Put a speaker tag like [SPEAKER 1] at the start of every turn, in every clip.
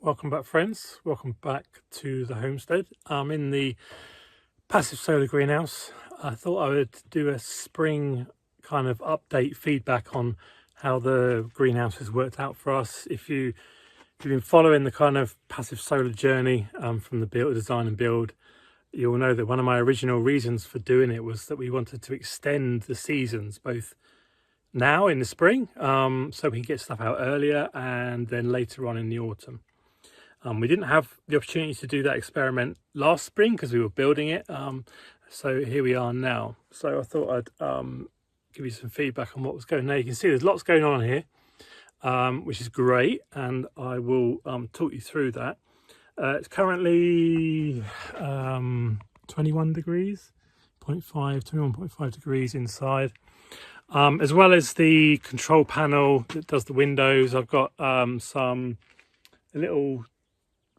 [SPEAKER 1] Welcome back, friends. Welcome back to the homestead. I'm in the passive solar greenhouse. I thought I would do a spring kind of update feedback on how the greenhouse has worked out for us. If you've been following the kind of passive solar journey from the build, design and build, you'll know that one of my original reasons for doing it was that we wanted to extend the seasons, both now in the spring, so we can get stuff out earlier, and then later on in the autumn. We didn't have the opportunity to do that experiment last spring because we were building it. So here we are now. So I thought I'd give you some feedback on what was going on. Now you can see there's lots going on here, which is great. And I will talk you through that. It's currently 21 degrees, 21.5 degrees inside. As well as the control panel that does the windows, I've got a little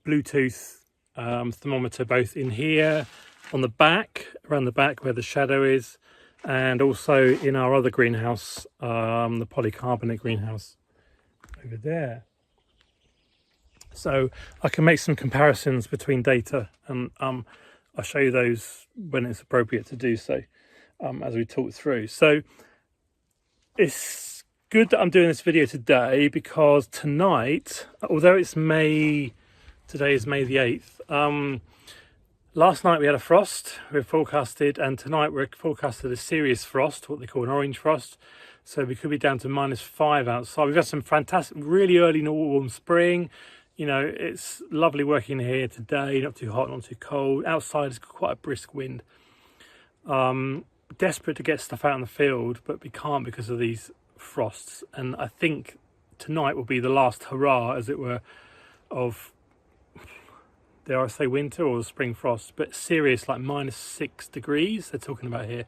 [SPEAKER 1] Bluetooth thermometer both in here on the back, around the back where the shadow is, and also in our other greenhouse, the polycarbonate greenhouse over there. So I can make some comparisons between data, and I'll show you those when it's appropriate to do so as we talk through. So it's good that I'm doing this video today because tonight, although it's today is May the 8th. Last night we had a frost, we were forecasted, and tonight we're forecasted a serious frost, what they call an orange frost. So we could be down to -5 outside. We've had some fantastic, really early warm spring. You know, it's lovely working here today, not too hot, not too cold. Outside is quite a brisk wind. Desperate to get stuff out in the field, but we can't because of these frosts. And I think tonight will be the last hurrah, as it were, of, dare I say, winter or spring frost, but serious, like -6 degrees they're talking about here.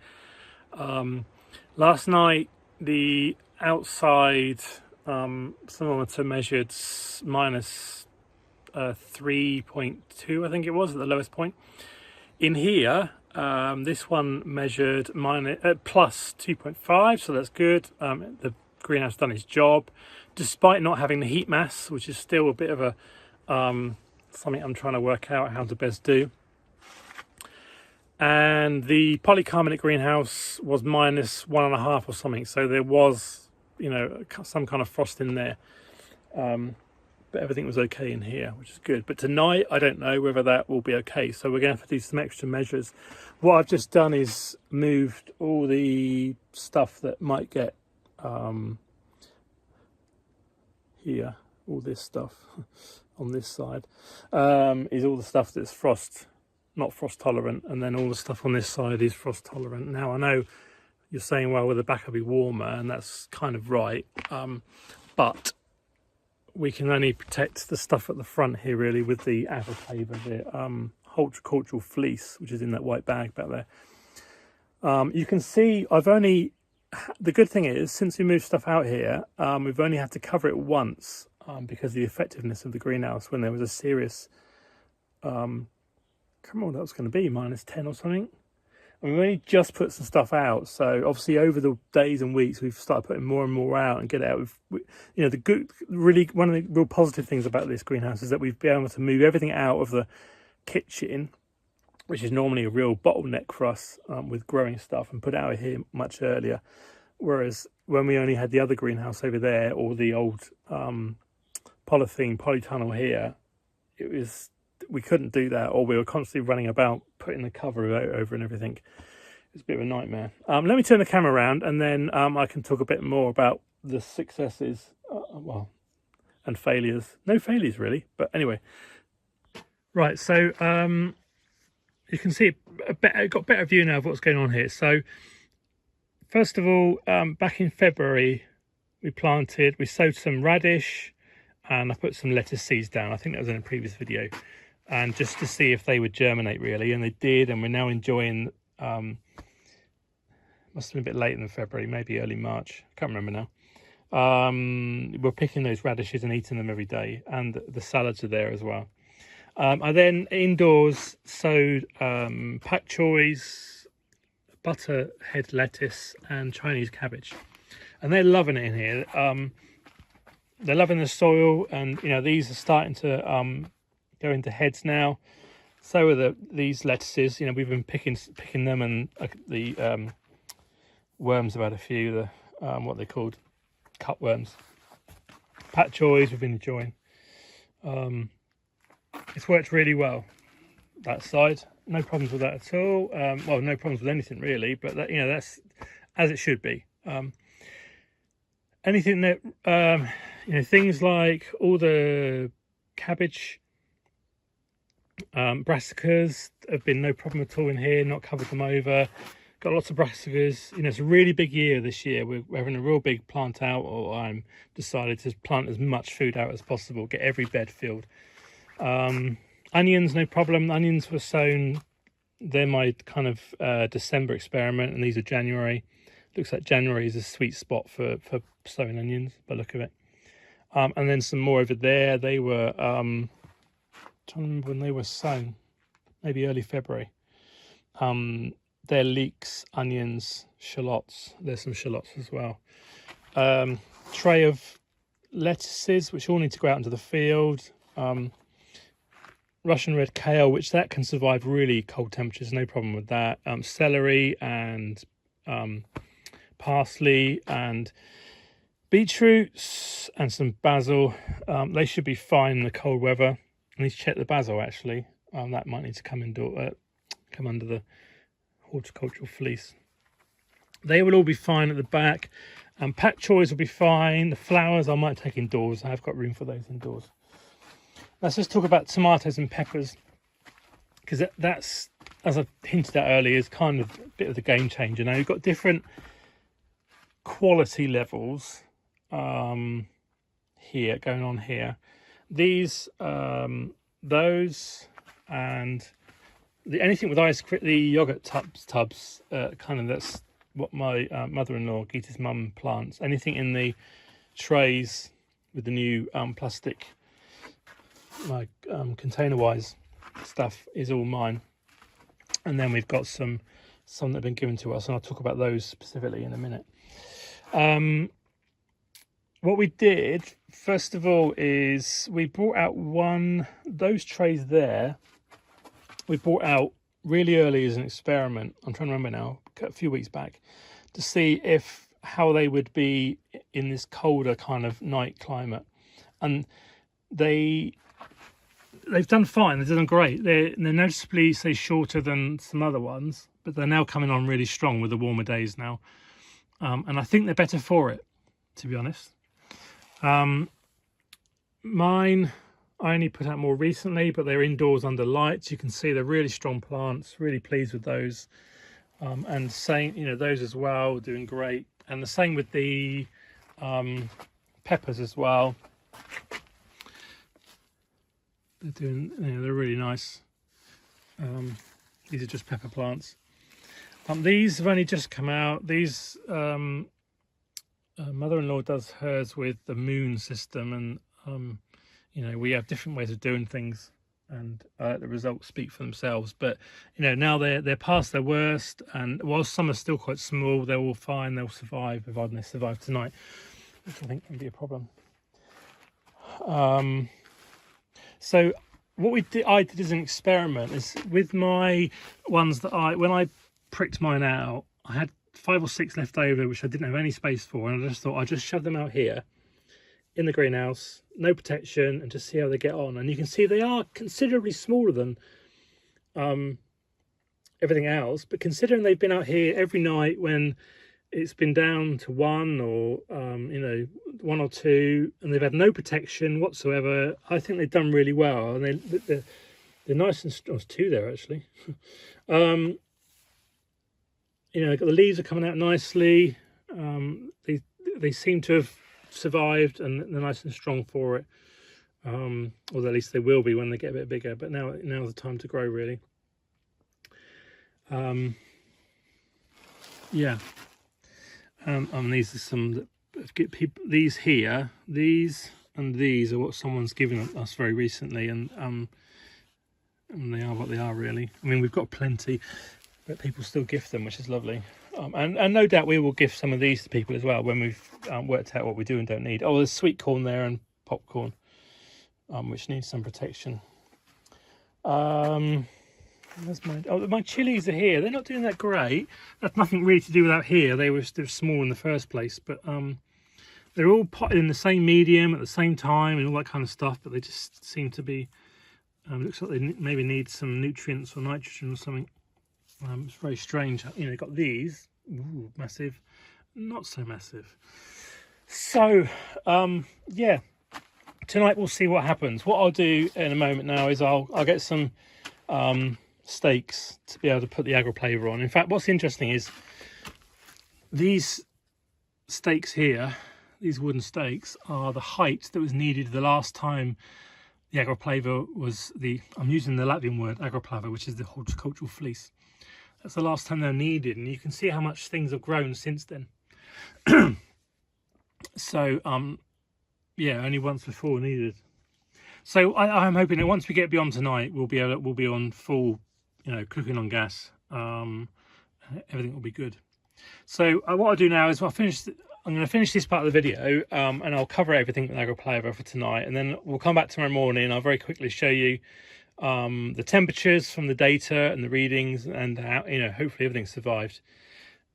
[SPEAKER 1] Last night the outside thermometer measured -3.2, I think it was, at the lowest point. In here this one measured +2.5, so that's good. The greenhouse done its job despite not having the heat mass, which is still a bit of a something I'm trying to work out how to best do. And the polycarbonate greenhouse was -1.5 or something, so there was, you know, some kind of frost in there, but everything was okay in here, which is good. But tonight I don't know whether that will be okay, so we're going to have to do some extra measures. What I've just done is moved all the stuff that might get here, all this stuff on this side is all the stuff that's not frost tolerant, and then all the stuff on this side is frost tolerant. Now I know you're saying, well, the back will be warmer, and that's kind of right, but we can only protect the stuff at the front here really with the applicator, the horticultural fleece, which is in that white bag back there. You can see the good thing is, since we moved stuff out here, we've only had to cover it once because of the effectiveness of the greenhouse when there was a serious, I can't remember what that was going to be, -10 or something. And we've only just put some stuff out, so obviously over the days and weeks we've started putting more and more out and get it out. You know, one of the real positive things about this greenhouse is that we've been able to move everything out of the kitchen, which is normally a real bottleneck for us with growing stuff, and put it out here much earlier. Whereas when we only had the other greenhouse over there, or the old polytunnel here, we couldn't do that, or we were constantly running about putting the cover over and everything. It was a bit of a nightmare. Let me turn the camera around, and then I can talk a bit more about the successes, and failures. No failures really, but anyway. Right, so you can see got a better view now of what's going on here. So first of all, back in February we sowed some radish, and I put some lettuce seeds down. I think that was in a previous video, and just to see if they would germinate really, and they did. And we're now enjoying, must have been a bit later than February, maybe early March, I can't remember now. We're picking those radishes and eating them every day, and the salads are there as well. I then indoors sowed pak choys, butterhead lettuce, and Chinese cabbage, and they're loving it in here. they're loving the soil, and these are starting to go into heads now. So are these lettuces. We've been picking them, and the worms have had a few. The what they're called, cutworms. Pat choys we've been enjoying. It's worked really well, that side. No problems with that at all. Well, no problems with anything really, but that's as it should be. Anything that things like all the cabbage, brassicas have been no problem at all in here. Not covered them over. Got lots of brassicas. It's a really big year this year. We're having a real big plant out, or I'm decided to plant as much food out as possible. Get every bed filled. Onions, no problem. Onions were sown. They're my kind of December experiment, and these are January. Looks like January is a sweet spot for sowing onions by the look of it. And then some more over there. They were trying to remember when they were sown, maybe early February. They're leeks, onions, shallots. There's some shallots as well. Tray of lettuces, which all need to go out into the field. Russian red kale, which that can survive really cold temperatures, no problem with that. Celery and parsley and beetroots and some basil. They should be fine in the cold weather. I need to check the basil actually. That might need to come under the horticultural fleece. They will all be fine at the back. Pak choys will be fine. The flowers I might take indoors. I have got room for those indoors. Let's just talk about tomatoes and peppers, because that's, as I hinted at earlier, is kind of a bit of the game changer. Now you've got different quality levels here going on here. These, those, and anything with ice cream, the yogurt tubs, kind of that's what my mother-in-law, Gita's mum, plants. Anything in the trays with the new plastic, my container-wise stuff is all mine. And then we've got some that have been given to us, and I'll talk about those specifically in a minute. What we did first of all is we brought out those trays there. We brought out really early as an experiment. I'm trying to remember now, a few weeks back, to see how they would be in this colder kind of night climate, and they've done fine. They've done great. They're noticeably, say, shorter than some other ones, but they're now coming on really strong with the warmer days now. And I think they're better for it, to be honest. Mine, I only put out more recently, but they're indoors under lights. You can see they're really strong plants. Really pleased with those. And saying, those as well, doing great. And the same with the peppers as well. They're really nice. These are just pepper plants. These have only just come out. These mother-in-law does hers with the moon system, and we have different ways of doing things, and the results speak for themselves. But now they're past their worst, and while some are still quite small, they're all fine. They'll survive, provided they survive tonight, which I think can be a problem. So what I did as an experiment is with my ones that when I pricked mine out, I had 5 or 6 left over, which I didn't have any space for, and I just thought I'd just shove them out here in the greenhouse, no protection, and just see how they get on. And you can see they are considerably smaller than everything else, but considering they've been out here every night when it's been down to 1 or 1 or 2, and they've had no protection whatsoever, I think they've done really well. And they're nice and strong. There's 2 there actually. The leaves are coming out nicely. They seem to have survived, and they're nice and strong for it. Or at least they will be when they get a bit bigger. But now's the time to grow, really. Yeah. These are some that get people. These here, these and these are what someone's given us very recently, and they are what they are, really. I mean, we've got plenty, but people still gift them, which is lovely. and no doubt we will gift some of these to people as well when we've worked out what we do and don't need. Oh, there's sweet corn there and popcorn, which needs some protection. My chilies are here. They're not doing that great. That's nothing really to do with out here. They're small in the first place, but they're all potted in the same medium at the same time and all that kind of stuff, but they just seem to be, looks like they maybe need some nutrients or nitrogen or something. It's very strange. You know, you've got these, ooh, massive, not so massive. So, yeah, tonight we'll see what happens. What I'll do in a moment now is I'll get some stakes to be able to put the agroplaver on. In fact, what's interesting is these stakes here, these wooden stakes, are the height that was needed the last time the agroplaver was I'm using the Latvian word agroplaver, which is the horticultural fleece. That's the last time they're needed, and you can see how much things have grown since then. So yeah, only once before needed. So I'm hoping that once we get beyond tonight, we'll be on full, you know, cooking on gas. Everything will be good. So what I'll do now is I'm going to finish this part of the video, and I'll cover everything with agroplaver for tonight, and then we'll come back tomorrow morning and I'll very quickly show you the temperatures from the data and the readings, and how, you know, hopefully everything survived,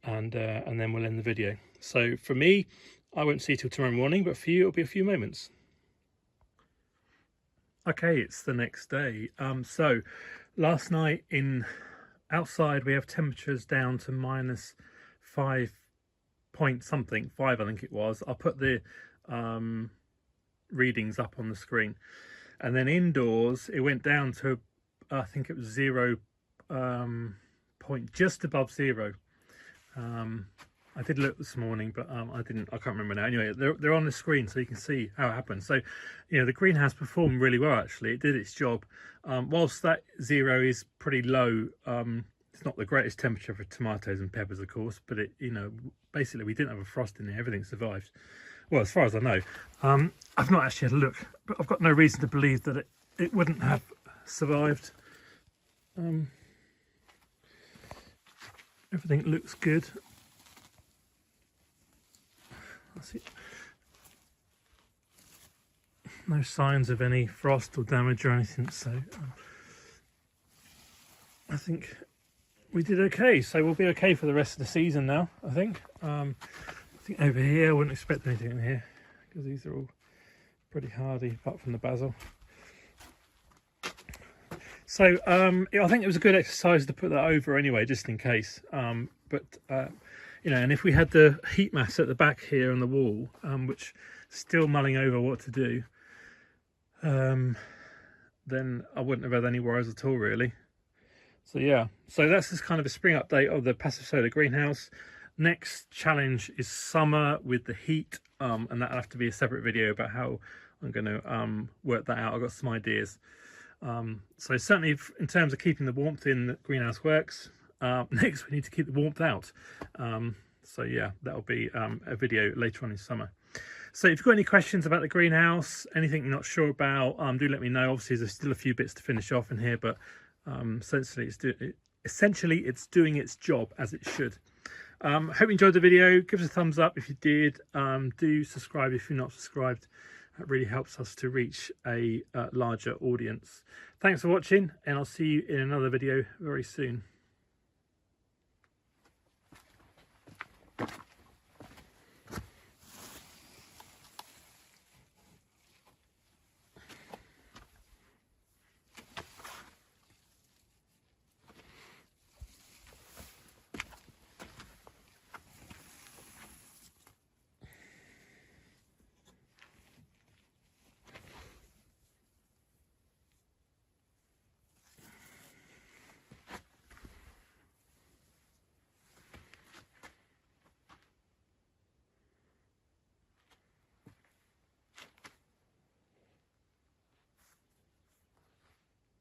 [SPEAKER 1] and then we'll end the video. So for me, I won't see you till tomorrow morning, but for you it'll be a few moments. Okay, it's the next day. So last night outside we have temperatures down to -5 point something, 5 I think it was. I'll put the readings up on the screen. And then indoors it went down to, I think it was 0 point, just above 0. I did look this morning, but I can't remember now. Anyway, they're on the screen so you can see how it happened. So, you know, the greenhouse performed really well, actually. It did its job. Whilst that 0 is pretty low, it's not the greatest temperature for tomatoes and peppers, of course, but it, you know, basically we didn't have a frost in there. Everything survived. Well, as far as I know. I've not actually had a look, but I've got no reason to believe that it wouldn't have survived. Everything looks good. That's it. No signs of any frost or damage or anything, so I think we did okay. So we'll be okay for the rest of the season now, I think. I think over here I wouldn't expect anything in here because these are all pretty hardy apart from the basil. So I think it was a good exercise to put that over anyway, just in case. You know, and if we had the heat mass at the back here on the wall, which still mulling over what to do, then I wouldn't have had any worries at all, really. So yeah, so that's just kind of a spring update of the passive solar greenhouse. Next challenge is summer with the heat, and that'll have to be a separate video about how I'm going to work that out. I've got some ideas. So certainly in terms of keeping the warmth in, the greenhouse works. Next we need to keep the warmth out. So yeah, that'll be a video later on in summer. So if you've got any questions about the greenhouse, anything you're not sure about, do let me know. Obviously there's still a few bits to finish off in here, but essentially it's doing its job as it should. Hope you enjoyed the video. Give us a thumbs up if you did. Do subscribe if you're not subscribed. That really helps us to reach a larger audience. Thanks for watching, and I'll see you in another video very soon.